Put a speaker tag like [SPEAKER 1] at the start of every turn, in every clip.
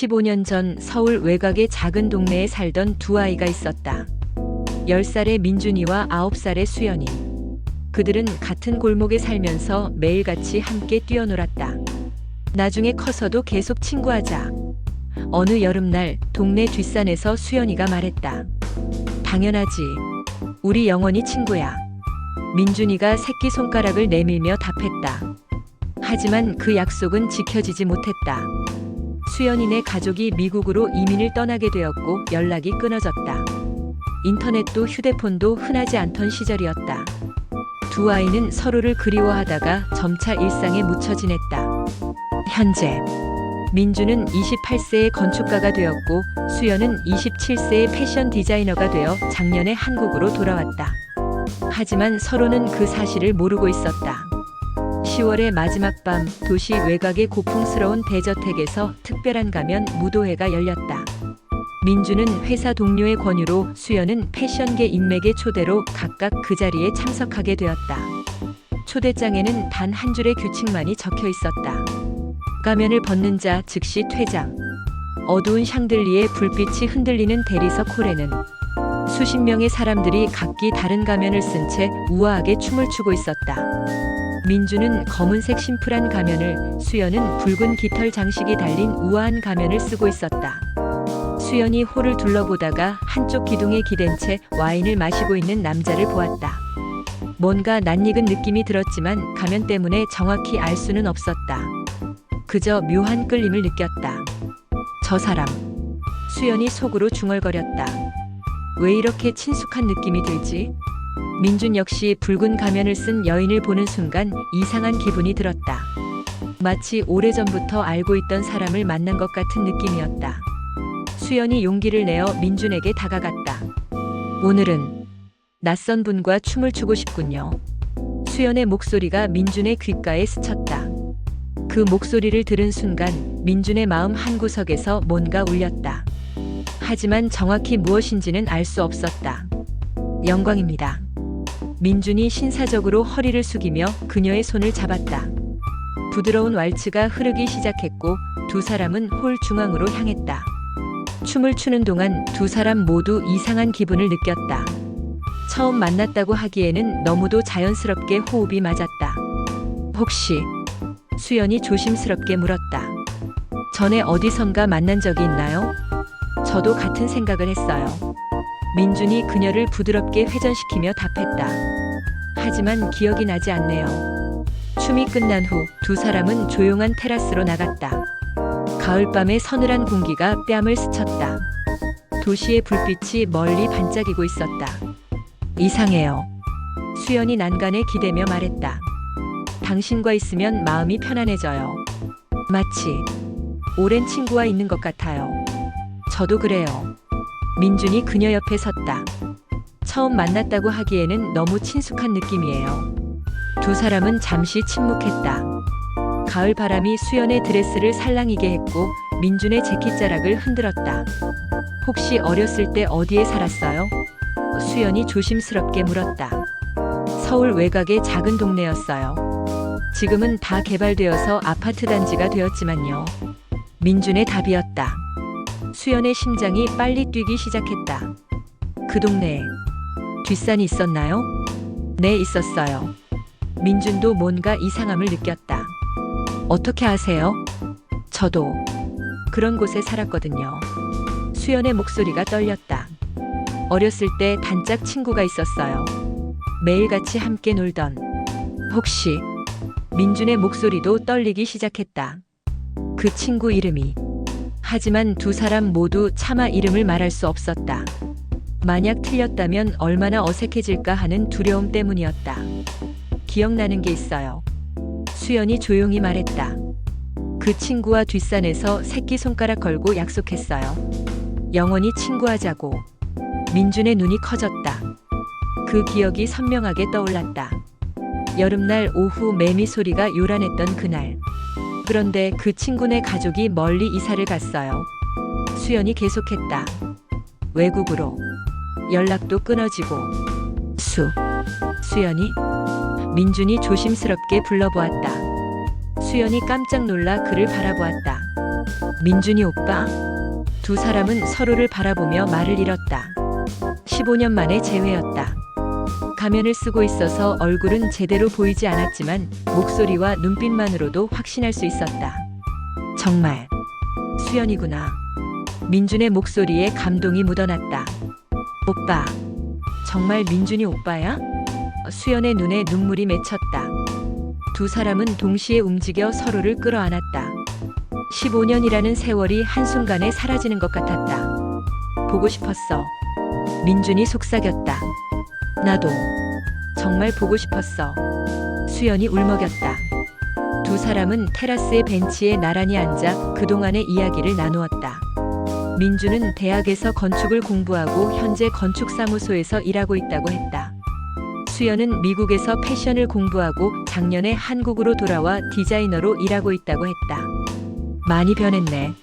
[SPEAKER 1] 15년 전 서울 외곽의 작은 동네에 살던 두 아이가 있었다. 10살의 민준이와 9살의 수연이. 그들은 같은 골목에 살면서 매일같이 함께 뛰어놀았다. 나중에 커서도 계속 친구하자. 어느 여름날 동네 뒷산에서 수연이가 말했다. 당연하지. 우리 영원히 친구야. 민준이가 새끼손가락을 내밀며 답했다. 하지만 그 약속은 지켜지지 못했다. 수연이네 가족이 미국으로 이민을 떠나게 되었고 연락이 끊어졌다. 인터넷도 휴대폰도 흔하지 않던 시절이었다. 두 아이는 서로를 그리워하다가 점차 일상에 묻혀 지냈다. 현재 민주는 28세의 건축가가 되었고 수연은 27세의 패션 디자이너가 되어 작년에 한국으로 돌아왔다. 하지만 서로는 그 사실을 모르고 있었다. 10월의 마지막 밤 도시 외곽의 고풍스러운 대저택에서 특별한 가면 무도회가 열렸다. 민주는 회사 동료의 권유로 수연은 패션계 인맥의 초대로 각각 그 자리에 참석하게 되었다. 초대장에는 단 한 줄의 규칙만이 적혀 있었다. 가면을 벗는 자 즉시 퇴장. 어두운 샹들리에 불빛이 흔들리는 대리석 홀에는 수십 명의 사람들이 각기 다른 가면을 쓴 채 우아하게 춤을 추고 있었다. 민주는 검은색 심플한 가면을, 수연은 붉은 깃털 장식이 달린 우아한 가면을 쓰고 있었다. 수연이 홀을 둘러보다가 한쪽 기둥에 기댄 채 와인을 마시고 있는 남자를 보았다. 뭔가 낯익은 느낌이 들었지만 가면 때문에 정확히 알 수는 없었다. 그저 묘한 끌림을 느꼈다. 저 사람. 수연이 속으로 중얼거렸다. 왜 이렇게 친숙한 느낌이 들지? 민준 역시 붉은 가면을 쓴 여인을 보는 순간 이상한 기분이 들었다. 마치 오래전부터 알고 있던 사람을 만난 것 같은 느낌이었다. 수연이 용기를 내어 민준에게 다가갔다. 오늘은 낯선 분과 춤을 추고 싶군요. 수연의 목소리가 민준의 귓가에 스쳤다. 그 목소리를 들은 순간 민준의 마음 한구석에서 뭔가 울렸다. 하지만 정확히 무엇인지는 알 수 없었다. 영광입니다. 민준이 신사적으로 허리를 숙이며 그녀의 손을 잡았다. 부드러운 왈츠가 흐르기 시작했고 두 사람은 홀 중앙으로 향했다. 춤을 추는 동안 두 사람 모두 이상한 기분을 느꼈다. 처음 만났다고 하기에는 너무도 자연스럽게 호흡이 맞았다. 혹시? 수연이 조심스럽게 물었다. 전에 어디선가 만난 적이 있나요? 저도 같은 생각을 했어요. 민준이 그녀를 부드럽게 회전시키며 답했다. 하지만 기억이 나지 않네요. 춤이 끝난 후 두 사람은 조용한 테라스로 나갔다. 가을밤의 서늘한 공기가 뺨을 스쳤다. 도시의 불빛이 멀리 반짝이고 있었다. 이상해요. 수연이 난간에 기대며 말했다. 당신과 있으면 마음이 편안해져요. 마치 오랜 친구와 있는 것 같아요. 저도 그래요. 민준이 그녀 옆에 섰다. 처음 만났다고 하기에는 너무 친숙한 느낌이에요. 두 사람은 잠시 침묵했다. 가을 바람이 수연의 드레스를 살랑이게 했고 민준의 재킷자락을 흔들었다. 혹시 어렸을 때 어디에 살았어요? 수연이 조심스럽게 물었다. 서울 외곽의 작은 동네였어요. 지금은 다 개발되어서 아파트 단지가 되었지만요. 민준의 답이었다. 수연의 심장이 빨리 뛰기 시작했다. 그 동네에 뒷산이 있었나요? 네, 있었어요. 민준도 뭔가 이상함을 느꼈다. 어떻게 아세요? 저도 그런 곳에 살았거든요. 수연의 목소리가 떨렸다. 어렸을 때 단짝 친구가 있었어요. 매일같이 함께 놀던. 혹시? 민준의 목소리도 떨리기 시작했다. 그 친구 이름이. 하지만 두 사람 모두 차마 이름을 말할 수 없었다. 만약 틀렸다면 얼마나 어색해질까 하는 두려움 때문이었다. 기억나는 게 있어요. 수연이 조용히 말했다. 그 친구와 뒷산에서 새끼손가락 걸고 약속했어요. 영원히 친구하자고. 민준의 눈이 커졌다. 그 기억이 선명하게 떠올랐다. 여름날 오후 매미 소리가 요란했던 그날. 그런데 그 친구네 가족이 멀리 이사를 갔어요. 수연이 계속했다. 외국으로. 연락도 끊어지고. 수연이? 민준이 조심스럽게 불러보았다. 수연이 깜짝 놀라 그를 바라보았다. 민준이 오빠? 두 사람은 서로를 바라보며 말을 잃었다. 15년 만에 재회였다. 가면을 쓰고 있어서 얼굴은 제대로 보이지 않았지만 목소리와 눈빛만으로도 확신할 수 있었다. 정말 수연이구나. 민준의 목소리에 감동이 묻어났다. 오빠, 정말 민준이 오빠야? 수연의 눈에 눈물이 맺혔다. 두 사람은 동시에 움직여 서로를 끌어안았다. 15년이라는 세월이 한순간에 사라지는 것 같았다. 보고 싶었어. 민준이 속삭였다. 나도 정말 보고 싶었어. 수연이 울먹였다. 두 사람은 테라스의 벤치에 나란히 앉아 그동안의 이야기를 나누었다. 민준은 대학에서 건축을 공부하고 현재 건축사무소에서 일하고 있다고 했다. 수연은 미국에서 패션을 공부하고 작년에 한국으로 돌아와 디자이너로 일하고 있다고 했다. 많이 변했네.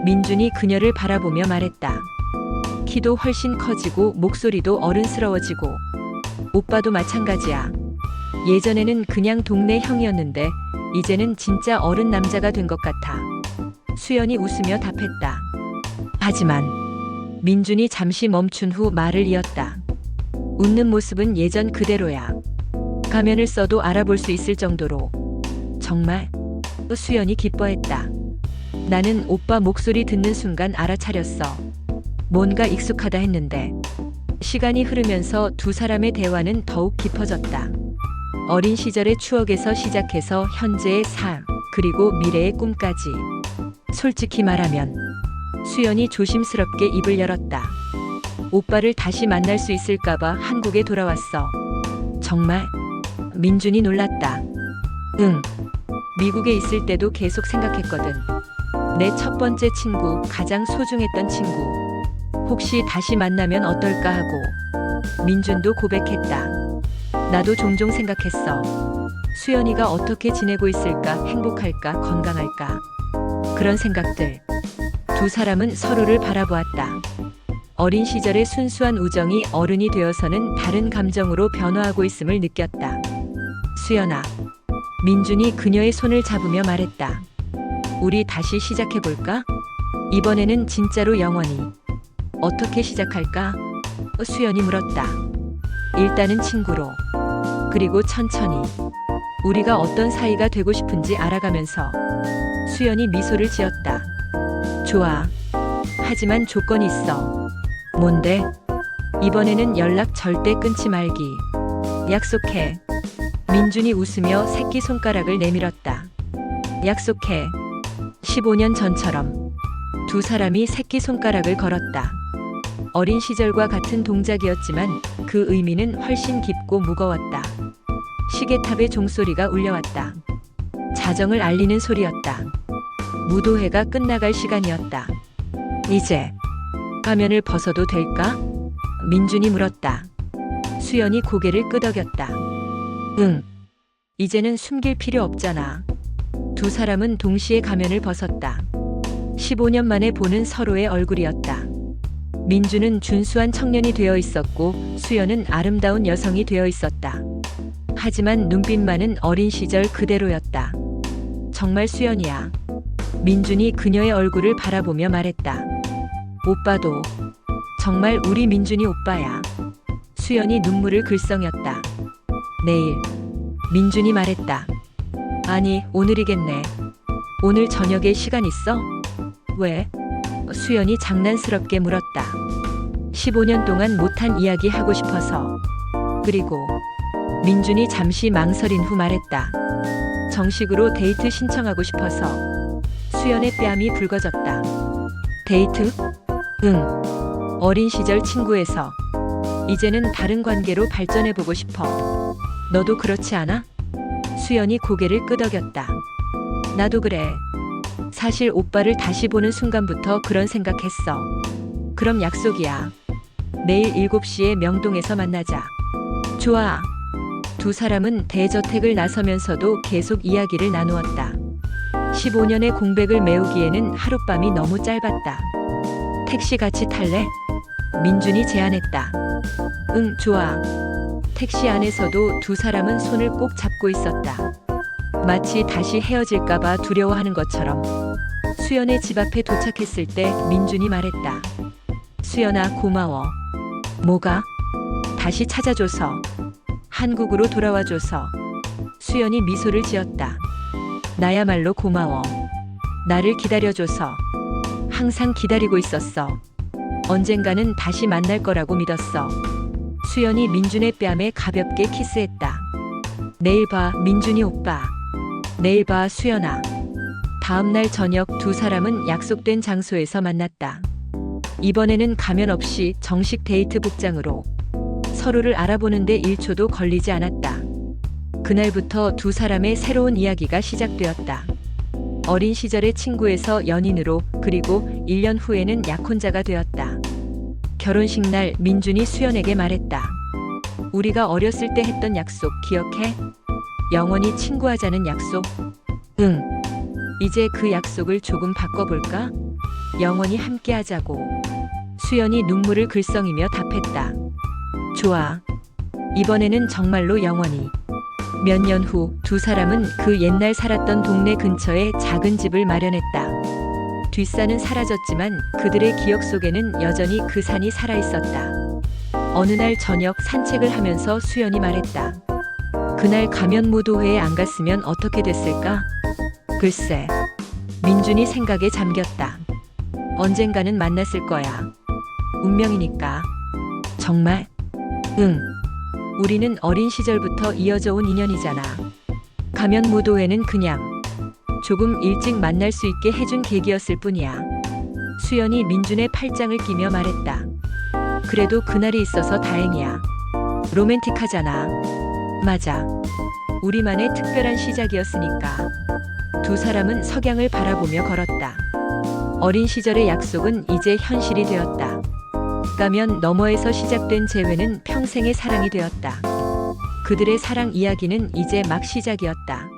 [SPEAKER 1] 민준이 그녀를 바라보며 말했다. 키도 훨씬 커지고 목소리도 어른스러워지고. 오빠도 마찬가지야. 예전에는 그냥 동네 형이었는데 이제는 진짜 어른 남자가 된 것 같아. 수연이 웃으며 답했다. 하지만 민준이 잠시 멈춘 후 말을 이었다. 웃는 모습은 예전 그대로야. 가면을 써도 알아볼 수 있을 정도로. 정말? 수연이 기뻐했다. 나는 오빠 목소리 듣는 순간 알아차렸어. 뭔가 익숙하다 했는데. 시간이 흐르면서 두 사람의 대화는 더욱 깊어졌다. 어린 시절의 추억에서 시작해서 현재의 삶, 그리고 미래의 꿈까지. 솔직히 말하면 수연이 조심스럽게 입을 열었다. 오빠를 다시 만날 수 있을까봐 한국에 돌아왔어. 정말? 민준이 놀랐다. 응. 미국에 있을 때도 계속 생각했거든. 내 첫 번째 친구, 가장 소중했던 친구. 혹시 다시 만나면 어떨까 하고. 민준도 고백했다. 나도 종종 생각했어. 수연이가 어떻게 지내고 있을까, 행복할까, 건강할까. 그런 생각들. 두 사람은 서로를 바라보았다. 어린 시절의 순수한 우정이 어른이 되어서는 다른 감정으로 변화하고 있음을 느꼈다. 수연아. 민준이 그녀의 손을 잡으며 말했다. 우리 다시 시작해볼까? 이번에는 진짜로 영원히. 어떻게 시작할까? 수연이 물었다. 일단은 친구로. 그리고 천천히. 우리가 어떤 사이가 되고 싶은지 알아가면서. 수연이 미소를 지었다. 좋아. 하지만 조건이 있어. 뭔데? 이번에는 연락 절대 끊지 말기. 약속해. 민준이 웃으며 새끼손가락을 내밀었다. 약속해. 15년 전처럼. 두 사람이 새끼손가락을 걸었다. 어린 시절과 같은 동작이었지만 그 의미는 훨씬 깊고 무거웠다. 시계탑의 종소리가 울려왔다. 자정을 알리는 소리였다. 무도회가 끝나갈 시간이었다. 이제 가면을 벗어도 될까? 민준이 물었다. 수연이 고개를 끄덕였다. 응. 이제는 숨길 필요 없잖아. 두 사람은 동시에 가면을 벗었다. 15년 만에 보는 서로의 얼굴이었다. 민준은 준수한 청년이 되어 있었고 수연은 아름다운 여성이 되어 있었다. 하지만 눈빛만은 어린 시절 그대로였다. 정말 수연이야. 민준이 그녀의 얼굴을 바라보며 말했다. 오빠도 정말 우리 민준이 오빠야. 수연이 눈물을 글썽였다. 내일. 민준이 말했다. 아니, 오늘이겠네. 오늘 저녁에 시간 있어? 왜? 수연이 장난스럽게 물었다. 15년 동안 못한 이야기 하고 싶어서. 그리고 민준이 잠시 망설인 후 말했다. 정식으로 데이트 신청하고 싶어서. 수연의 뺨이 붉어졌다. 데이트? 응. 어린 시절 친구에서. 이제는 다른 관계로 발전해보고 싶어. 너도 그렇지 않아? 수연이 고개를 끄덕였다. 나도 그래. 사실 오빠를 다시 보는 순간부터 그런 생각했어. 그럼 약속이야. 내일 7시에 명동에서 만나자. 좋아. 두 사람은 대저택을 나서면서도 계속 이야기를 나누었다. 15년의 공백을 메우기에는 하룻밤이 너무 짧았다. 택시 같이 탈래? 민준이 제안했다. 응, 좋아. 택시 안에서도 두 사람은 손을 꼭 잡고 있었다. 마치 다시 헤어질까봐 두려워하는 것처럼. 수연의 집 앞에 도착했을 때 민준이 말했다. 수연아, 고마워. 뭐가? 다시 찾아줘서. 한국으로 돌아와줘서. 수연이 미소를 지었다. 나야말로 고마워. 나를 기다려줘서. 항상 기다리고 있었어. 언젠가는 다시 만날 거라고 믿었어. 수연이 민준의 뺨에 가볍게 키스했다. 내일 봐, 민준이 오빠. 내일 봐, 수연아. 다음 날 저녁 두 사람은 약속된 장소에서 만났다. 이번에는 가면 없이 정식 데이트 복장으로. 서로를 알아보는데 1초도 걸리지 않았다. 그날부터 두 사람의 새로운 이야기가 시작되었다. 어린 시절의 친구에서 연인으로, 그리고 1년 후에는 약혼자가 되었다. 결혼식 날 민준이 수연에게 말했다. 우리가 어렸을 때 했던 약속 기억해? 영원히 친구하자는 약속? 응. 이제 그 약속을 조금 바꿔볼까? 영원히 함께하자고. 수연이 눈물을 글썽이며 답했다. 좋아. 이번에는 정말로 영원히. 몇 년 후 두 사람은 그 옛날 살았던 동네 근처에 작은 집을 마련했다. 뒷산은 사라졌지만 그들의 기억 속에는 여전히 그 산이 살아있었다. 어느 날 저녁 산책을 하면서 수연이 말했다. 그날 가면무도회에 안 갔으면 어떻게 됐을까? 글쎄. 민준이 생각에 잠겼다. 언젠가는 만났을 거야. 운명이니까. 정말? 응. 우리는 어린 시절부터 이어져 온 인연이잖아. 가면무도회는 그냥 조금 일찍 만날 수 있게 해준 계기였을 뿐이야. 수연이 민준의 팔짱을 끼며 말했다. 그래도 그날이 있어서 다행이야. 로맨틱하잖아. 맞아. 우리만의 특별한 시작이었으니까. 두 사람은 석양을 바라보며 걸었다. 어린 시절의 약속은 이제 현실이 되었다. 가면 너머에서 시작된 재회는 평생의 사랑이 되었다. 그들의 사랑 이야기는 이제 막 시작이었다.